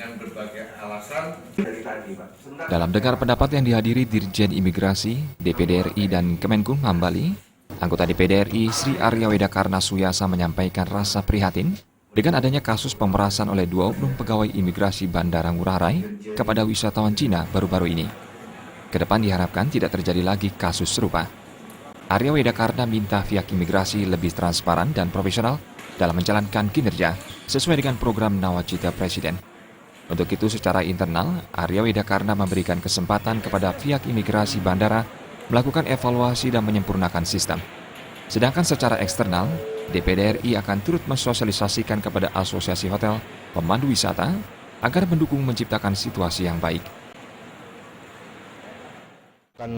dengan berbagai alasan dari tadi, Pak. Dalam dengar pendapat yang dihadiri Dirjen Imigrasi, DPD RI dan Kemenkumham Bali, anggota DPD RI Sri Arya Weda Karna Suyasa menyampaikan rasa prihatin dengan adanya kasus pemerasan oleh 2 oknum pegawai imigrasi Bandara Ngurah Rai kepada wisatawan Cina baru-baru ini. Kedepan diharapkan tidak terjadi lagi kasus serupa. Arya Weda Karna minta pihak imigrasi lebih transparan dan profesional dalam menjalankan kinerja sesuai dengan program Nawacita Presiden. Untuk itu secara internal, Arya Weda Karna memberikan kesempatan kepada pihak imigrasi bandara melakukan evaluasi dan menyempurnakan sistem. Sedangkan secara eksternal, DPD RI akan turut mensosialisasikan kepada Asosiasi Hotel Pemandu Wisata agar mendukung menciptakan situasi yang baik.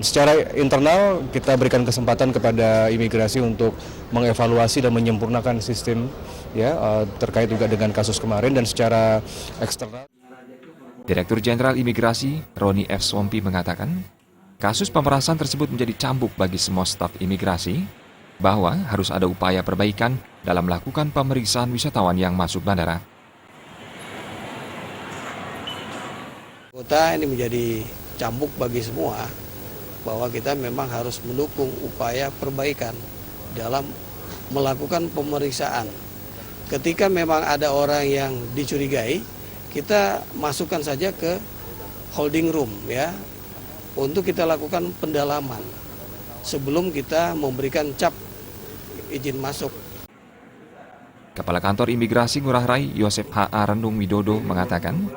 Secara internal kita berikan kesempatan kepada imigrasi untuk mengevaluasi dan menyempurnakan sistem terkait juga dengan kasus kemarin, dan secara eksternal. Direktur Jenderal Imigrasi Roni F. Swompi mengatakan, kasus pemerasan tersebut menjadi cambuk bagi semua staf imigrasi bahwa harus ada upaya perbaikan dalam melakukan pemeriksaan wisatawan yang masuk bandara. Kota ini menjadi cambuk bagi semua, bahwa kita memang harus mendukung upaya perbaikan dalam melakukan pemeriksaan. Ketika memang ada orang yang dicurigai, kita masukkan saja ke holding room untuk kita lakukan pendalaman sebelum kita memberikan cap izin masuk. Kepala Kantor Imigrasi Ngurah Rai Yosef H.A. Renung Widodo mengatakan,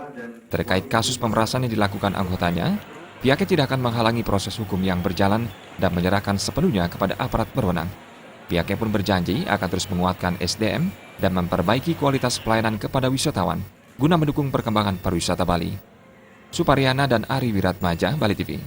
terkait kasus pemerasan yang dilakukan anggotanya, pihaknya tidak akan menghalangi proses hukum yang berjalan dan menyerahkan sepenuhnya kepada aparat berwenang. Pihaknya pun berjanji akan terus menguatkan SDM dan memperbaiki kualitas pelayanan kepada wisatawan guna mendukung perkembangan pariwisata Bali. Suparyana dan Ari Wiratmaja, Bali TV.